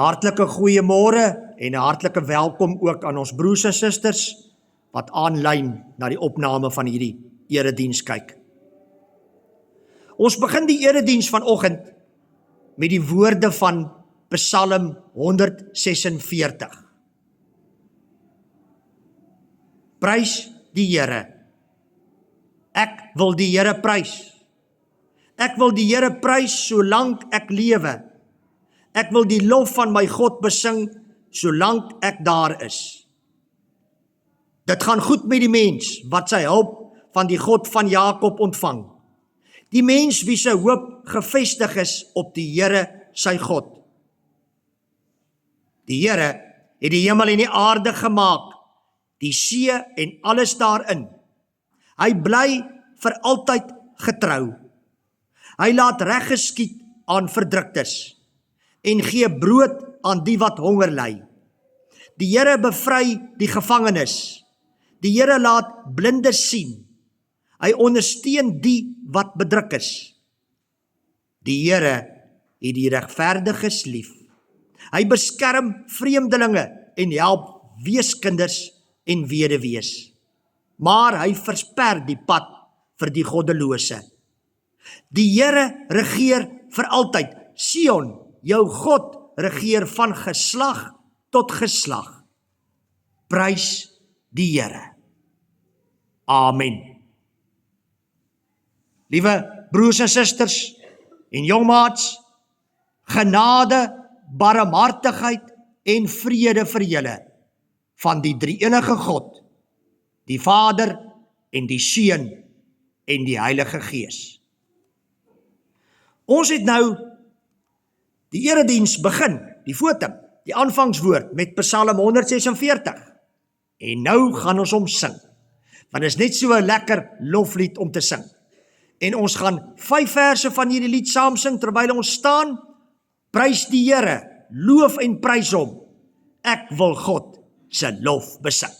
hartlike goeiemôre en 'n hartlike welkom ook aan ons broers en susters wat aanlyn na die opname van hierdie erediens kyk. Ons begin die erediens vanoggend met die woorde van Psalm 146. Prys die Here. Ek wil die Here prys. Ek wil die Here prys solank ek lewe. Ek wil die lof van my God besing solank ek daar is. Dit gaan goed met die mens wat sy hulp van die God van Jakob ontvang. Die mens wie sy hoop gevestig is op die Here sy God. Die Here het die hemel en die aarde gemaak, die see en alles daarin. Hy bly vir altyd getrou. Hy laat reg geskied aan verdruktes en gee brood aan die wat honger ly. Die Here bevry die gevangenes. Die Here laat blindes sien. Hy ondersteun die wat bedruk is. Die Here het die regverdiges lief. Hy beskerm vreemdelinge en help weeskinders en weduwees. Maar hy versper die pad vir die goddelose. Die Here regeer vir altyd. Sion, jou God regeer van geslag tot geslag. Prys die Here. Amen. Liewe broers en susters en jongmaats, genade, barmhartigheid en vrede vir julle van die drie-enige God, die Vader en die Seun en die Heilige Gees. Ons het nou die erediens begin, die fotum, die aanvangswoord met Psalm 146. En nou gaan ons hom sing, want is net so 'n lekker loflied om te sing. En ons gaan 5 verse van hierdie lied saam sing terwyl ons staan. Prys die Here, loof en prys hom. Ek wil God se lof besing.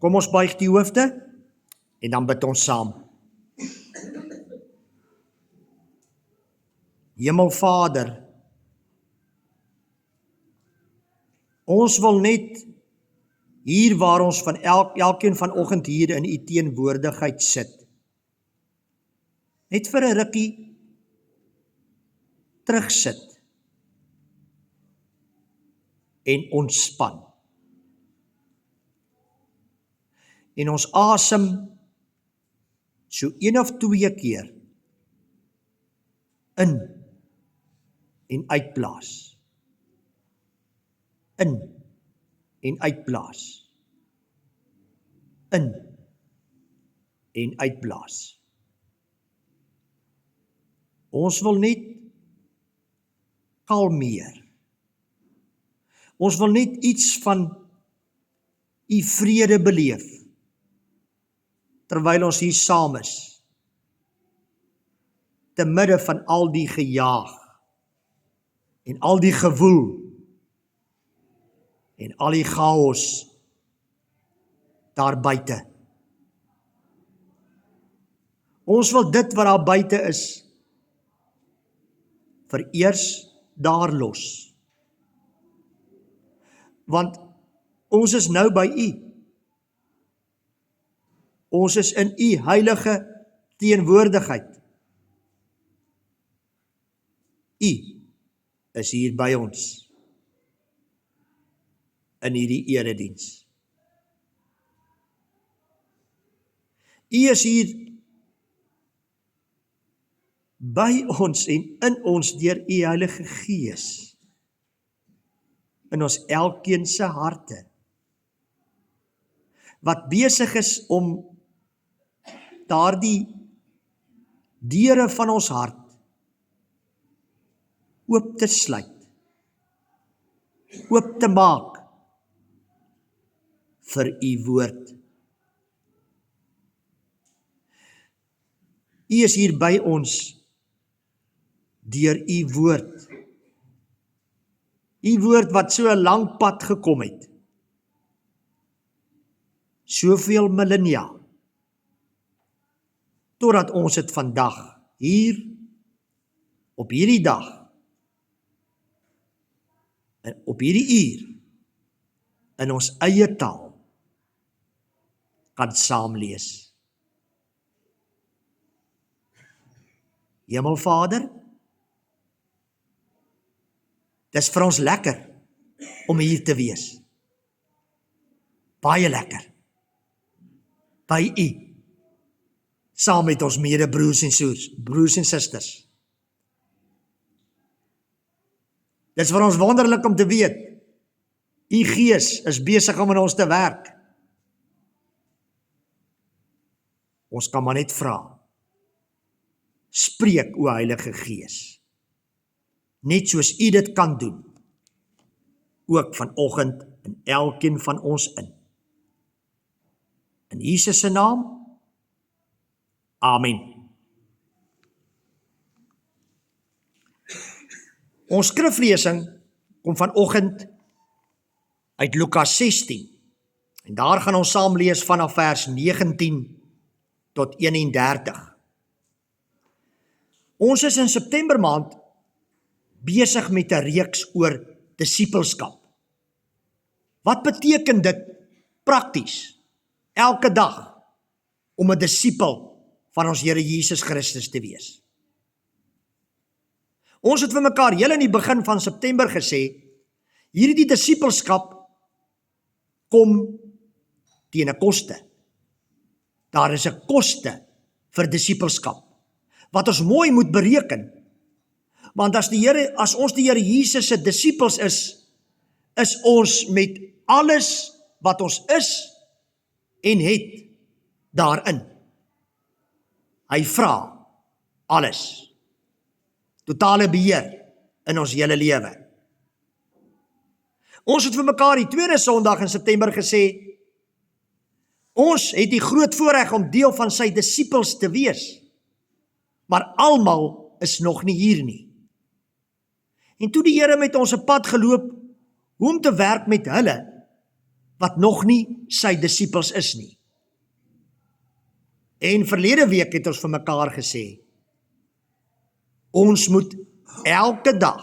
Kom ons buig die hoofde en dan bid ons saam. Hemelvader, ons wil net hier waar ons van elkeen vanoggend hier in u teenwoordigheid sit, net vir 'n rukkie terugsit en ontspan. En ons asem so 1 of 2 keer in en uitblaas. In en uitblaas. In en uitblaas. Ons wil net kalmeer. Ons wil net iets van u vrede beleef, terwyl ons hier saam is, te midde van al die gejaag, en al die gewoel, en al die chaos, daar buite. Ons wil dit wat daar buite is, vereers daar los. Want ons is nou by u. Ons is in u heilige teenwoordigheid. U is hier by ons in hierdie erediens. U is hier by ons en in ons deur u Heilige Gees, in ons elkeen se harte, wat besig is om daardie deure van ons hart oop te sluit, oop te maak vir u woord. U is hier by ons deur u woord. U woord wat so 'n lang pad gekom het. Soveel millennia. Totdat ons het vandag, hier, op hierdie dag, en op hierdie uur, in ons eie taal, kan saamlees. Hemelvader, dis vir ons lekker om hier te wees. Baie lekker. By u. Saam met ons medebroers en susters. Dit is vir ons wonderlik om te weet, u Gees is besig om in ons te werk. Ons kan maar net vra, spreek o Heilige Gees, net soos u dit kan doen, ook vanoggend in elkeen van ons in. In Jesus se naam, amen. Ons skriflesing kom vanoggend uit Lukas 16, en daar gaan ons saam lees vanaf vers 19 tot 31. Ons is in September maand besig met 'n reeks oor disippelskap. Wat beteken dit prakties, elke dag, om 'n disipel van ons Here Jesus Christus te wees? Ons het vir mekaar heel in die begin van September gesê, hierdie disipelskap kom teen 'n koste. Daar is 'n koste vir disipelskap, wat ons mooi moet bereken. Want as ons die Here Jesus se disipels is ons met alles wat ons is en het daarin. Hy vra alles. Totale beheer in ons hele lewe. Ons het vir mekaar die tweede Sondag in September gesê, ons het die groot voorreg om deel van sy disippels te wees, maar almal is nog nie hier nie. En toe die Here met ons 'n pad geloop, hoe om te werk met hulle, wat nog nie sy disippels is nie. En verlede week het ons vir mekaar gesê, ons moet elke dag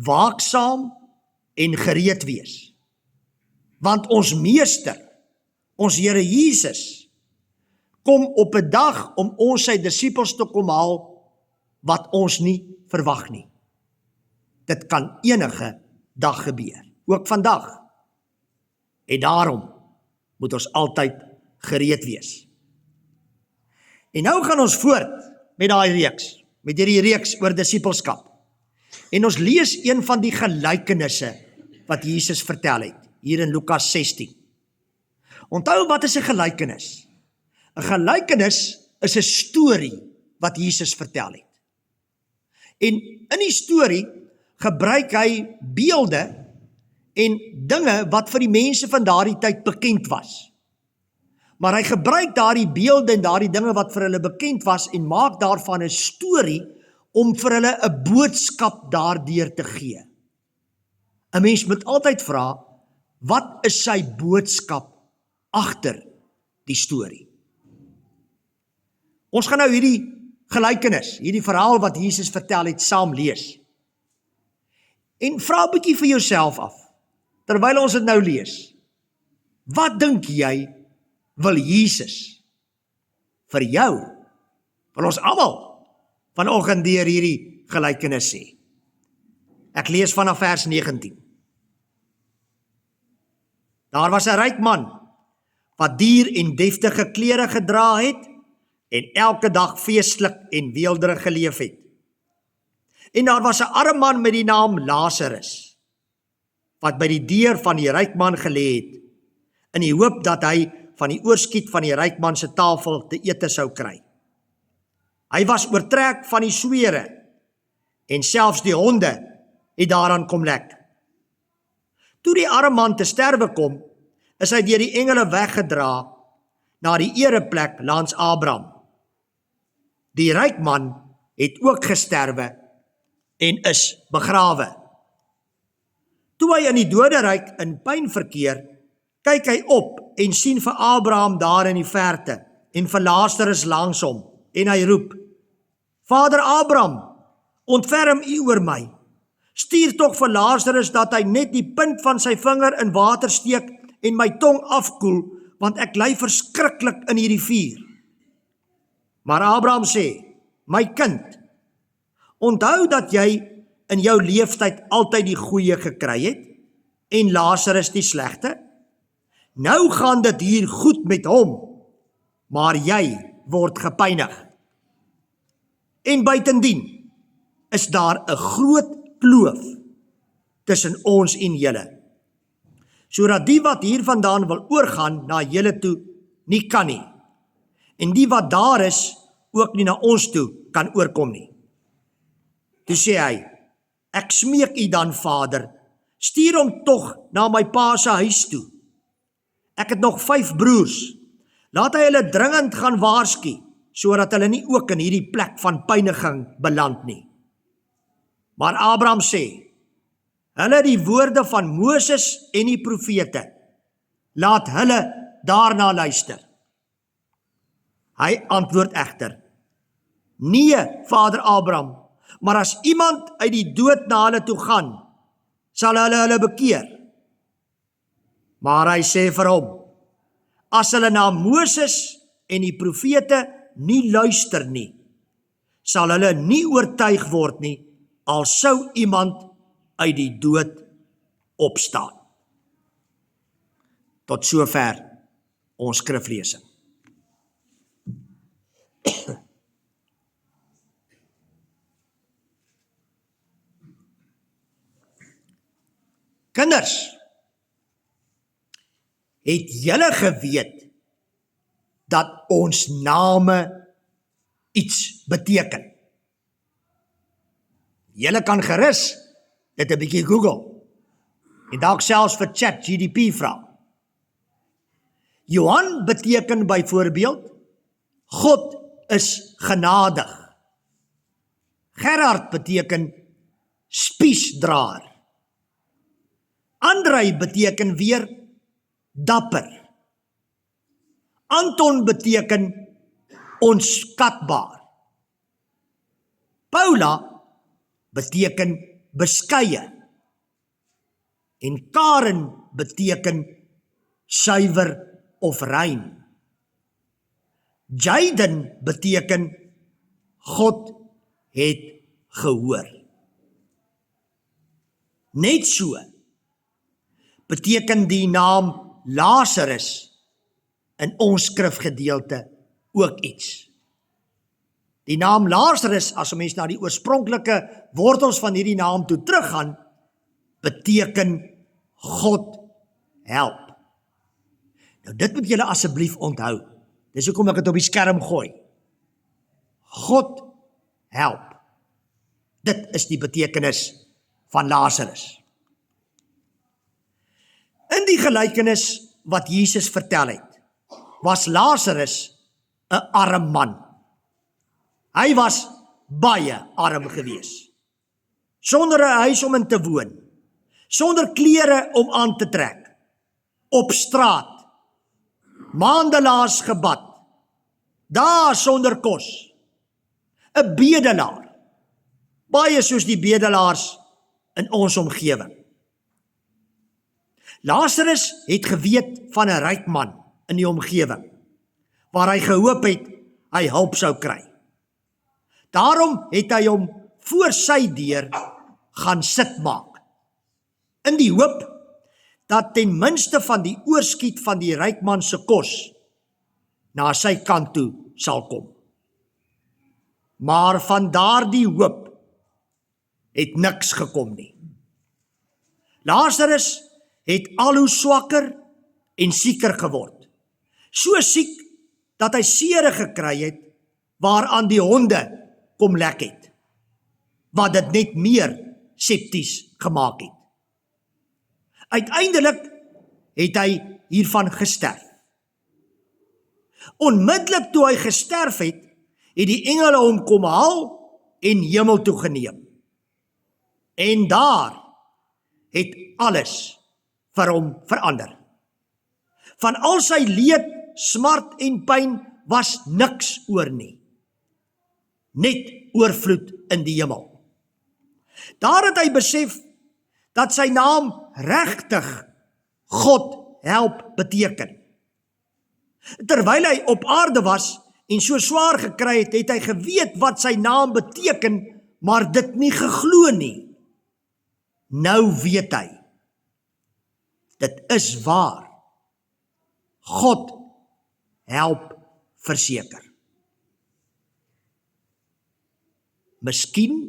waaksaam en gereed wees. Want ons meester, ons Here Jesus, kom op 'n dag om ons sy disippels te kom haal wat ons nie verwag nie. Dit kan enige dag gebeur, ook vandag. En daarom moet ons altyd gereed wees. En nou gaan ons voort met hierdie reeks oor disippelskap. En ons lees een van die gelykenisse wat Jesus vertel het, hier in Lukas 16. Onthou, wat is 'n gelykenis? 'n Gelykenis is 'n storie wat Jesus vertel het. En in die storie gebruik hy beelde en dinge wat vir die mense van daardie tyd bekend was. Maar hy gebruik daardie beelde en daardie dinge wat vir hulle bekend was en maak daarvan 'n storie om vir hulle 'n boodskap daardeur te gee. 'n Mens moet altyd vra, wat is sy boodskap agter die storie? Ons gaan nou hierdie gelykenis, hierdie verhaal wat Jesus vertel het, saam lees. En vra 'n bietjie vir jouself af, terwyl ons dit nou lees. Wat dink jy wil Jesus vir jou, vir ons almal, vanoggend deur hierdie gelykenis sê? Ek lees vanaf vers 19. Daar was 'n ryk man wat duur en deftige klere gedra het en elke dag feestelik en weelderig geleef het. En daar was 'n arme man met die naam Lazarus, wat by die deur van die ryk man gelê het, in die hoop dat hy van die oorskiet van die ryk man se tafel te ete sou kry. Hy was oortrek van die swere, en selfs die honde het daaraan kom lek. Toe die arme man te sterwe kom, is hy deur die engele weggedra na die ereplek langs Abraham. Die ryk man het ook gesterwe en is begrawe. Toe hy in die doderyk in pyn verkeer, kyk hy op en sien vir Abraham daar in die verte en vir Lazarus langs hom, en hy roep, Vader Abraham, ontferm u oor my. Stuur tog vir Lazarus dat hy net die punt van sy vinger in water steek en my tong afkoel, want ek ly verskriklik in hierdie vuur. Maar Abraham sê, my kind, onthou dat jy in jou leeftyd altyd die goeie gekry het, en Lazarus die slegte. Nou gaan dit hier goed met hom, maar jy word gepynig. En buitendien is daar 'n groot kloof tussen ons en julle, sodat die wat hier vandaan wil oorgaan na julle toe, nie kan nie, en die wat daar is, ook nie na ons toe kan oorkom nie. Toe sê hy, ek smeek u dan, Vader, stuur hom tog na my pa se huis toe. Ek het nog 5 broers, laat hy hulle dringend gaan waarsku, sodat hulle nie ook in hierdie plek van pyniging beland nie. Maar Abraham sê, hulle die woorde van Moses en die profete, laat hulle daarna luister. Hy antwoord egter, nee, Vader Abraham, maar as iemand uit die dood na hulle toe gaan, sal hulle bekeer. Maar hy sê vir hom, as hulle na Moses en die profete nie luister nie, sal hulle nie oortuig word nie, al sou iemand uit die dood opstaan. Tot sover ons skriflesing. Kinders, het julle geweet dat ons name iets beteken? Julle kan gerus dit 'n bietjie Google en dalk selfs vir ChatGPT vra. Johan beteken byvoorbeeld, God is genadig. Gerard beteken spiesdraer. Andrei beteken weer dapper. Anton beteken onskatbaar. Paula beteken beskeie. En Karen beteken suiwer of rein. Jaden beteken God het gehoor. Net so beteken die naam Lazarus in ons skrifgedeelte ook iets. Die naam Lazarus, as 'n mens na die oorspronklike wortels van hierdie naam toe teruggaan, beteken God help. Nou dit moet julle asseblief onthou. Dis hoekom ek dit op die skerm gooi. God help. Dit is die betekenis van Lazarus. In die gelykenis wat Jesus vertel het, was Lazarus 'n arm man. Hy was baie arm gewees. Sonder 'n huis om in te woon, sonder klere om aan te trek, op straat, maandelaars gebad, daar sonder kos, 'n bedelaar, baie soos die bedelaars in ons omgewing. Lazarus het geweet van 'n ryk man in die omgewing, waar hy gehoop het hy hulp sou kry. Daarom het hy hom voor sy deur gaan sit maak, in die hoop dat ten minste van die oorskiet van die ryk man se kos na sy kant toe sal kom. Maar van daardie hoop het niks gekom nie. Lazarus het al hoe swakker en sieker geword. So siek dat hy sere gekry het waaraan die honde kom lek het, wat dit net meer septies gemaak het. Uiteindelik het hy hiervan gesterf. Onmiddellik toe hy gesterf het, het die engele hom kom haal en hemel toe geneem. En daar het alles vir hom verander. Van al sy leed, smart en pyn was niks oor nie. Net oorvloed in die hemel. Daar het hy besef dat sy naam regtig God help beteken. Terwyl hy op aarde was en so swaar gekry het, het hy geweet wat sy naam beteken, maar dit nie geglo nie. Nou weet hy, dit is waar. God help verseker. Miskien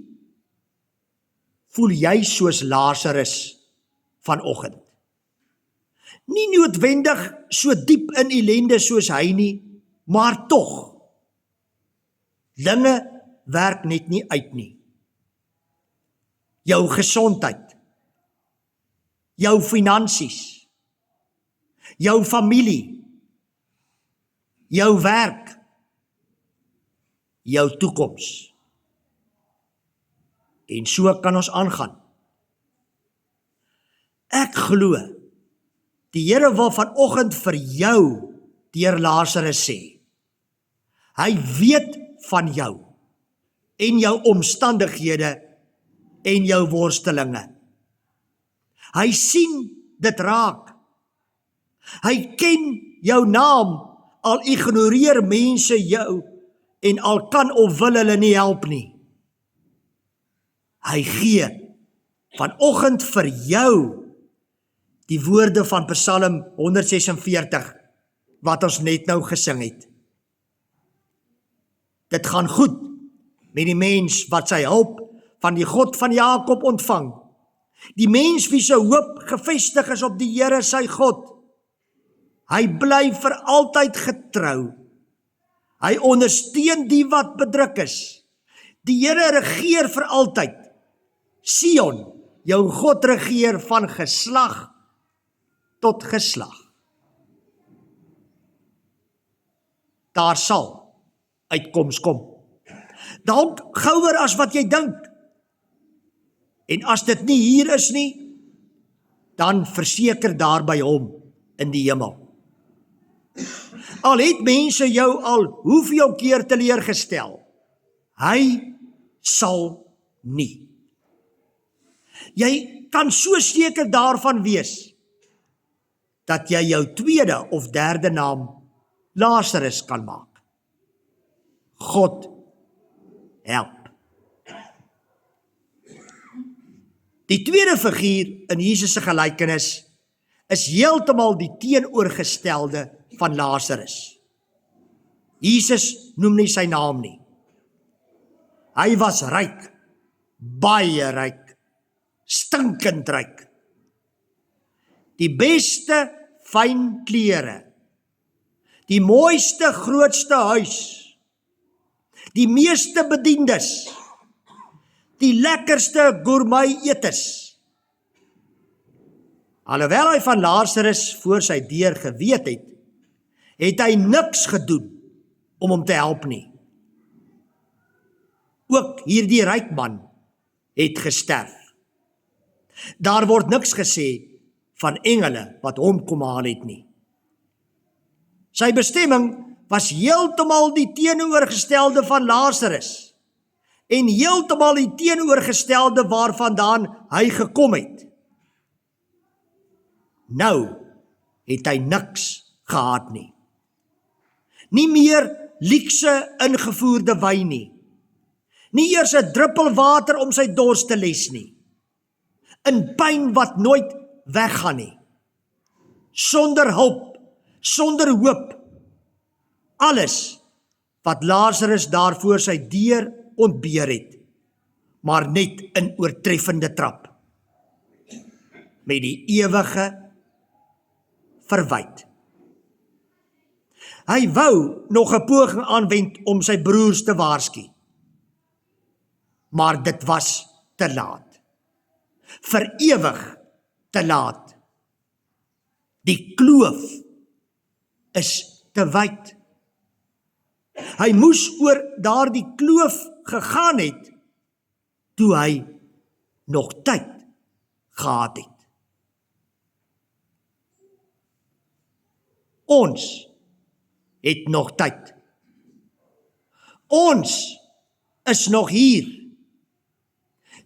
voel jy soos Lazarus vanoggend. Nie noodwendig so diep in ellende soos hy nie, maar tog. Dinge werk net nie uit nie. Jou gesondheid, jou finansies, jou familie, jou werk, jou toekoms. En so kan ons aangaan. Ek glo, die Here wil vanoggend vir jou deur Lazarus sê, hy weet van jou en jou omstandighede en jou worstelinge. Hy sien dit raak. Hy ken jou naam, al ignoreer mense jou en al kan of wil hulle nie help nie. Hy gee vanoggend vir jou die woorde van Psalm 146 wat ons net nou gesing het. Dit gaan goed met die mens wat sy hulp van die God van Jakob ontvang. Die mens wie se hoop gefestig is op die Here sy God. Hy bly vir altyd getrou. Hy ondersteun die wat bedruk is. Die Here regeer vir altyd. Sion, jou God regeer van geslag tot geslag. Daar sal uitkoms kom. Dalk gouer as wat jy dink. En as dit nie hier is nie, dan verseker daar by hom in die hemel. Al het mense jou al hoeveel keer teleurgestel, hy sal nie. Jy kan so seker daarvan wees, dat jy jou tweede of derde naam Lazarus kan maak. God help. Die tweede figuur in Jesus se gelykenis is heeltemal die teenoorgestelde van Lazarus. Jesus noem nie sy naam nie. Hy was ryk, baie ryk, stinkend ryk. Die beste fyn klere, die mooiste grootste huis, die meeste bediendes, die lekkerste gourmet etes. Alhoewel hy van Lazarus voor sy deur geweet het hy niks gedoen om hom te help nie. Ook hierdie ryk man het gesterf. Daar word niks gesê van engele wat hom kom haal het nie. Sy bestemming was heeltemal die teenoorgestelde van Lazarus en heeltemal die teenoorgestelde waarvandaan hy gekom het. Nou het hy niks gehad nie. Nie meer luukse ingevoerde wyn nie. Nie eers 'n druppel water om sy dors te les nie. In pyn wat nooit weggaan nie. Sonder hulp, sonder hoop. Alles wat Lazarus daar voor sy deur ontbeer het, maar net in oortreffende trap. Met die ewige verwyd. Hy wou nog 'n poging aanwend om sy broers te waarsku. Maar dit was te laat. Vir ewig te laat. Die kloof is te wyd. Hy moes oor daardie kloof gegaan het, toe hy nog tyd gehad het. Ons het nog tyd. Ons is nog hier.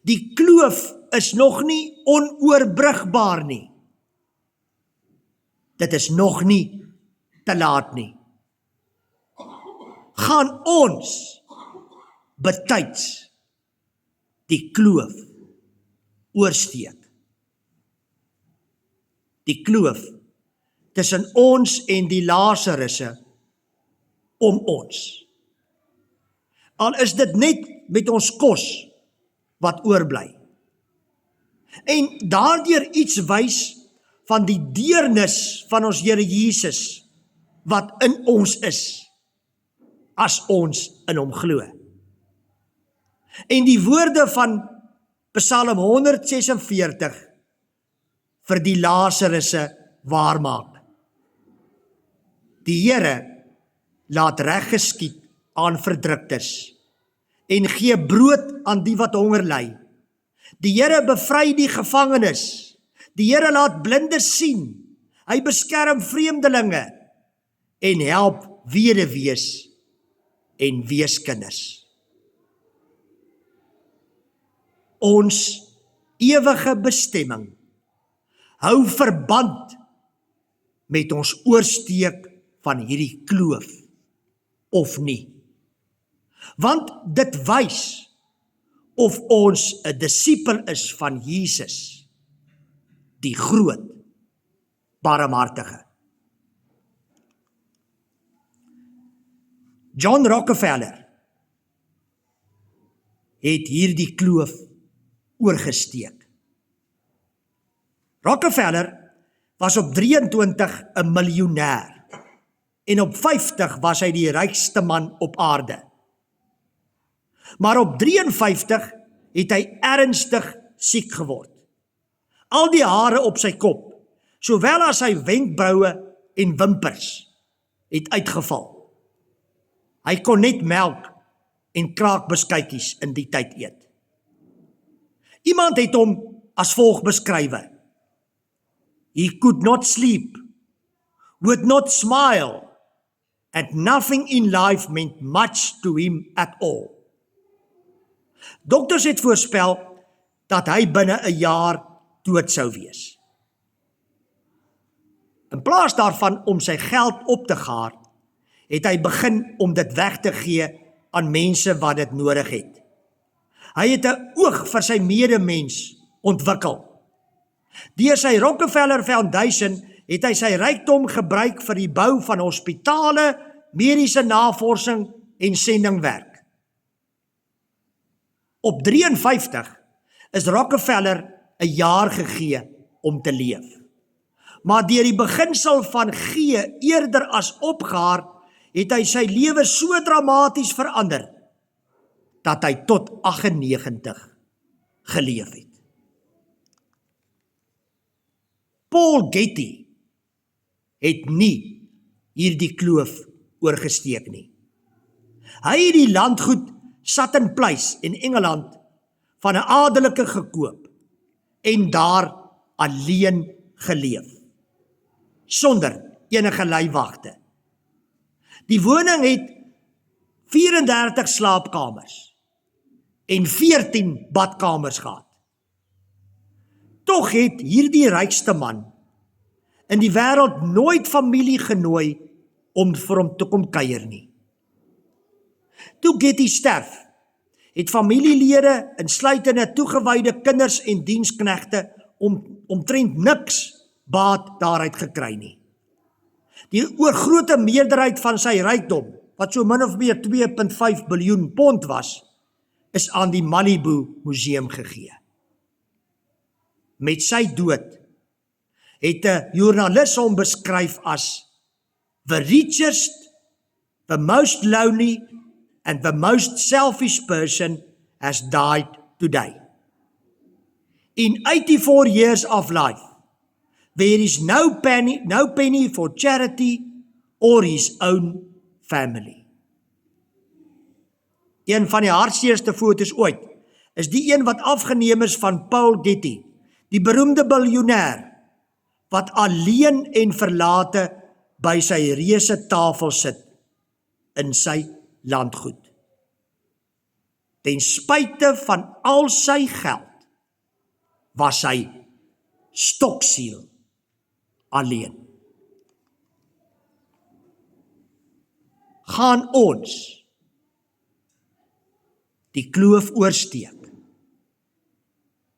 Die kloof is nog nie onoorbrugbaar nie. Dit is nog nie te laat nie. Gaan ons betyds die kloof oorsteek. Die kloof tussen ons en die Lasarusse om ons. Al is dit net met ons kos wat oorbly. En daardeur iets wys van die deernis van ons Here Jesus wat in ons is, as ons in hom glo. En die woorde van Psalm 146 vir die Lasarusse waarmaak. Die Here laat reg geskied aan verdruktes en gee brood aan die wat honger ly. Die Here bevry die gevangenes. Die Here laat blindes sien. Hy beskerm vreemdelinge en help weduwees en weeskinders. Ons ewige bestemming hou verband met ons oorsteek van hierdie kloof, of nie. Want dit wys of ons 'n disipel is van Jesus, die groot barmhartige. John Rockefeller het hierdie kloof oorgesteek. Rockefeller was op 23 'n miljonair en op 50 was hy die rykste man op aarde. Maar op 53 het hy ernstig siek geword. Al die hare op sy kop, sowel as sy wenkbroue en wimpers, het uitgeval. Hy kon net melk en kraakbeskuitjies in die tyd eet. Iemand het hom as volg beskrywe: He could not sleep, would not smile, and nothing in life meant much to him at all. Dokters het voorspel dat hy binne 'n jaar dood sou wees. In plaas daarvan om sy geld op te gaar, het hy begin om dit weg te gee aan mense wat dit nodig het. Hy het 'n oog vir sy medemens ontwikkel. Deur sy Rockefeller Foundation het hy sy rykdom gebruik vir die bou van hospitale, mediese navorsing en sendingwerk. Op 53 is Rockefeller 'n jaar gegee om te leef. Maar deur die beginsel van gee eerder as opgaar, het hy sy lewe so dramaties verander, dat hy tot 98 geleef het. Paul Getty het nie hierdie kloof oorgesteek nie. Hy het die landgoed Sutton Place in Engeland van 'n adelike gekoop en daar alleen geleef, sonder enige leiwagte. Die woning het 34 slaapkamers en 14 badkamers gehad. Tog het hierdie rykste man in die wêreld nooit familie genooi om vir hom te kom kuier nie. Toe Getty sterf, het familielede, insluitende toegewyde kinders en diensknegte, omtrent niks baat daaruit gekry nie. Die oorgrote meerderheid van sy rykdom, wat so min of meer 2,5 biljoen pond was, is aan die Malibu Museum gegee. Met sy dood het 'n joernalis hom beskryf as the richest, the most lonely and the most selfish person has died today. In 84 years of life, there is no penny for charity or his own family. Een van die hartseerste foto's ooit is die een wat afgeneem is van Paul Getty, die beroemde biljoenêr, wat alleen en verlate by sy reuse tafel sit in sy landgoed. Ten spyte van al sy geld, was hy stoksiel alleen. Gaan ons die kloof oorsteek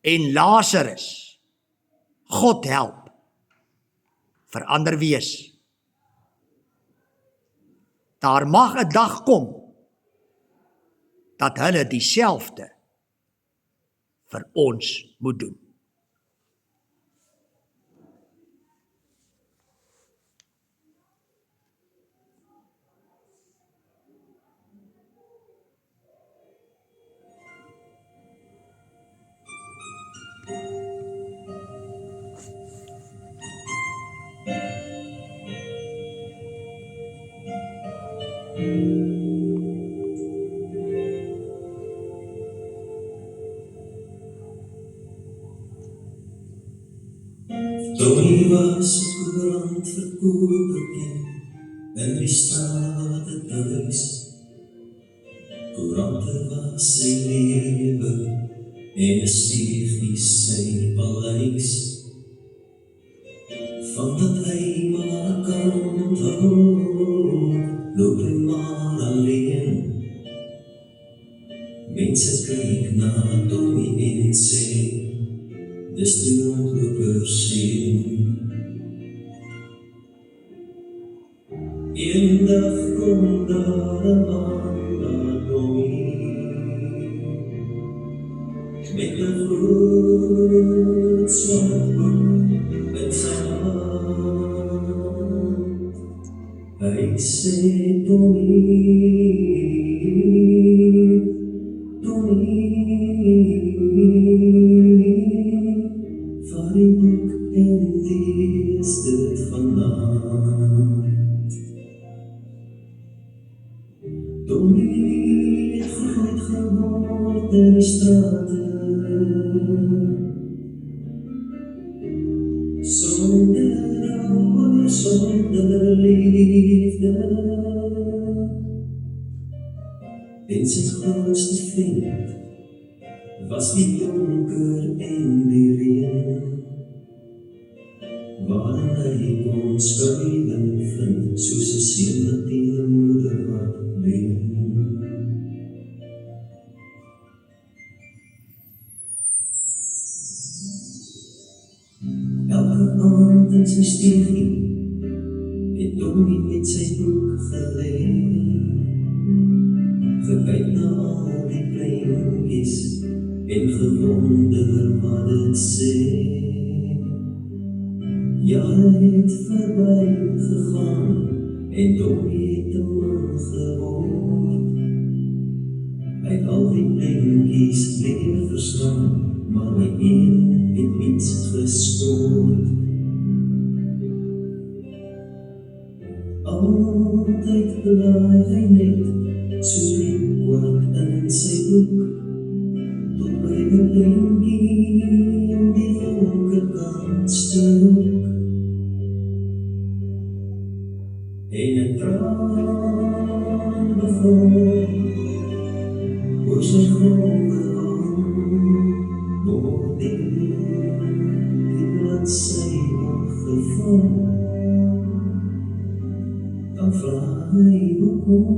en Lazarus, God help, verander wees. Daar mag 'n dag kom dat hulle dieselfde vir ons moet doen. Tony was koerant verkoper in die stad thuis. Koerante was sy lewe en 'n stiefie sy paleis. Van dat hy maar kan onthou, loop hy maar alleen. Mense kyk na Tony en sê, dis die ontloper sien. Eendag kom daar 'n man na Tony, met 'n groot swart boek in sy hand. Hy sê, Tony, vat die boek en lees dit vanaand. Tony het groot geword in die strate, sonder liefde. En sy grootste vriend was die donker en die reën, waarin hy kon skuiling vind, soos 'n seun wat teen 'n moeder wat leen. Elke aand in sy steegie het Tommy met sy boek gelees, gekyk na al die prentjies en gewonder wat dit sê. Jare het verby gegaan en Tommy het 'n man geword. Hy het al die prentjies leer verstaan, maar my een het iets geskoord. Altyd blaai hy net so diep wat in sy boek, tot by 'n prentjie in die linkerkantste hoek. En 'n traan begon oor sy grove hand, word die bladsy opgevang. Dan vraag hy hoekom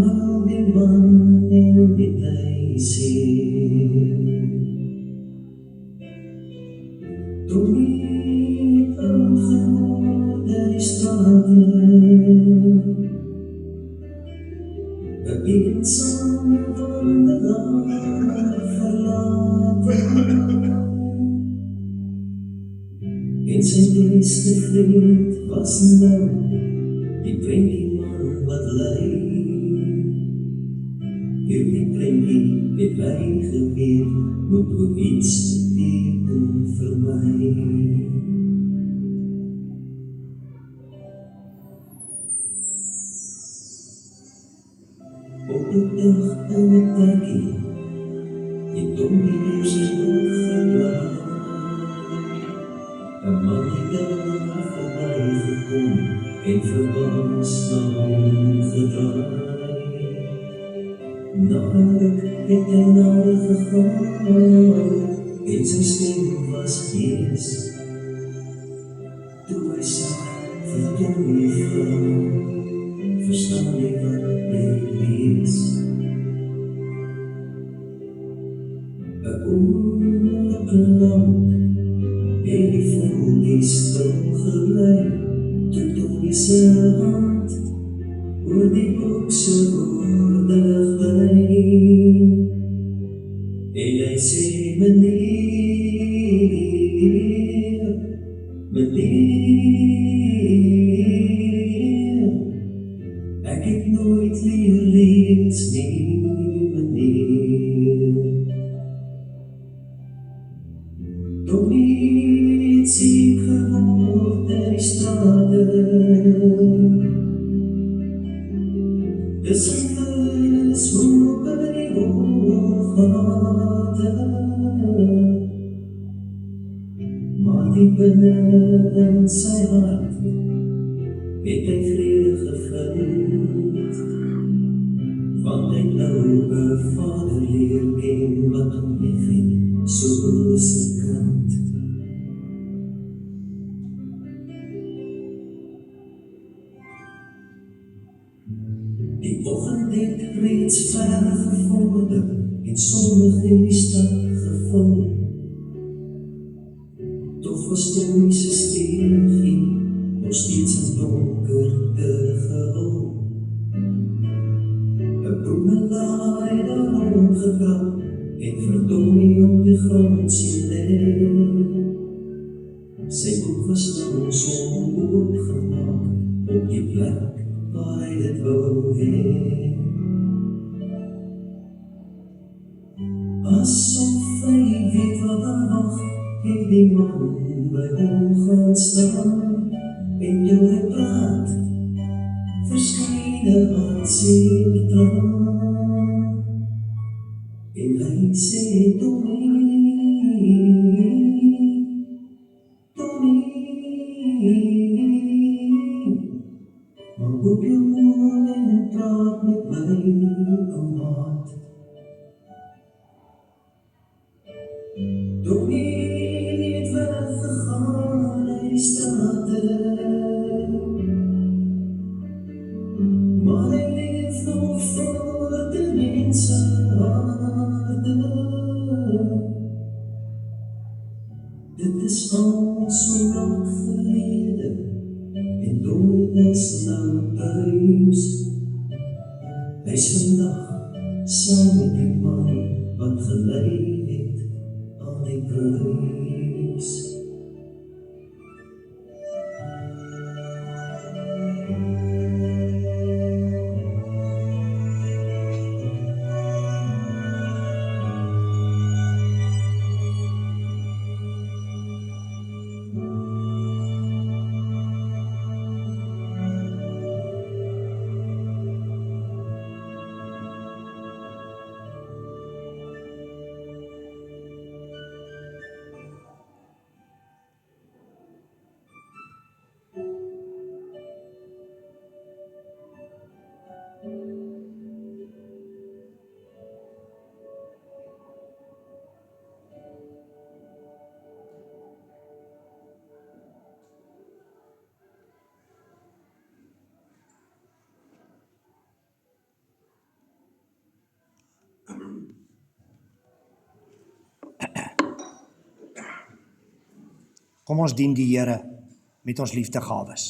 hou die man en die tijsie. Tommy het oud geword in die strate, 'n eensame wandelaar verlaten. En sy beste vriend was nou die prentjieman wat lei. Hierdie prentjie het hy geweet, moet ook iets beteken vir my. Op 'n dag in 'n parkie het Tommy weer sy boek geblaai. 'n man het daar verbygekom en verbaas na hom gedraai. Na 'n ruk het hy nader gegaan en sy stem was hees. Toe hy sag vir Tommy vra, verstaan jy wat jy lees? 'n oomblik lang het die voeltjies stil gebly, toe Tommy se hand oor die boek se woorde gly. En hy sê, meneer, ek het nooit leer lees nie, meneer. Tommy het siek geword in die strate, dis is hoe by die oorgate, maar die binne in sy hart het hy vrede gevind, want hy nou 'n vader leer ken wat hom liefhet soos 'n kind. Die oggend het reeds ver gevorder en sonnig in die stad gevul. Toch was Tommy se steegie nog steeds in donkerte gehul. 'n boemelaar het daar rondgegaan en vir Tommy op die grond sien lê. Sy boek was langsom oopgemaak op die plek waar hy dit wou hê. Asof hy weet wat daar wag, het die man by hom gaan staan, en toe hy praat, verskyne hartseer traan. En hy sê, Tommy, is al so lank gelede en nooit is nou thuis. Hy is vandag saam met die man wat gelei het aan die kruis. Kom ons dien die Here met ons liefdegawes.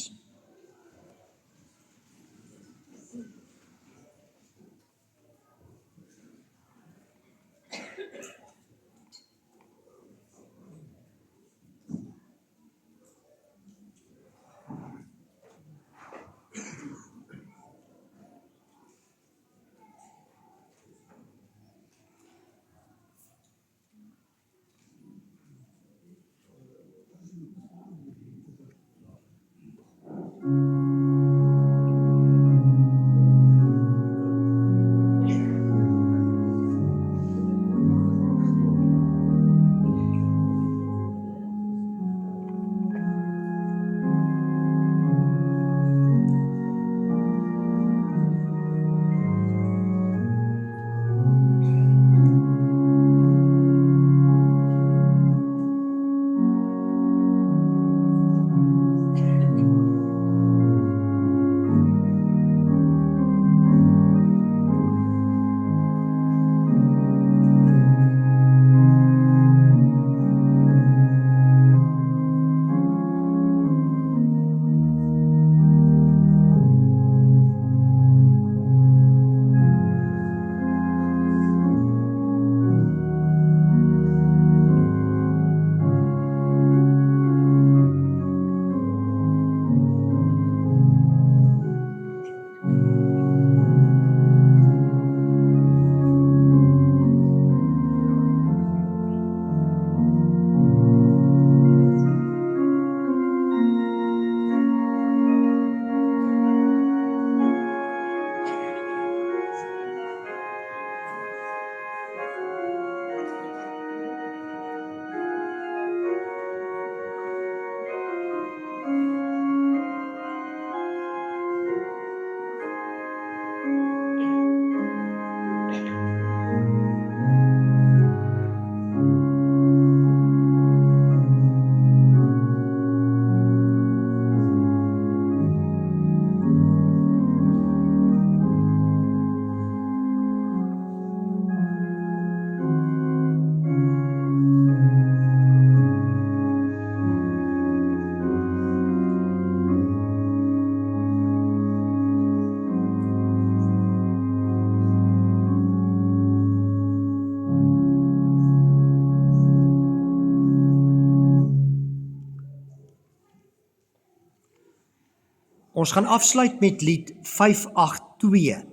Ons gaan afsluit met lied 582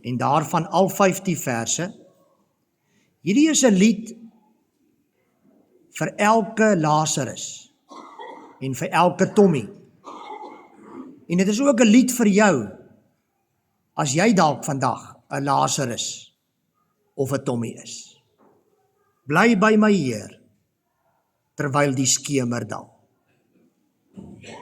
en daarvan al 15 verse. Hierdie is 'n lied vir elke Lazarus en vir elke Tommy. En dit is ook 'n lied vir jou as jy dalk vandag 'n Lazarus of 'n Tommy is. Bly by my Heer terwyl die skemer dal. Terwyl die skemer dal.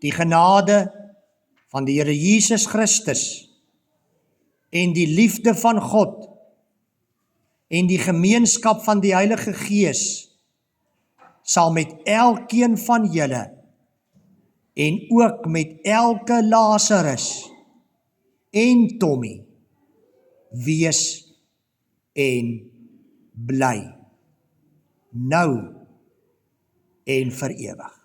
Die genade van die Here Jesus Christus en die liefde van God en die gemeenskap van die Heilige Gees sal met elkeen van julle en ook met elke Lazarus en Tommy wees en bly, nou en vir ewig.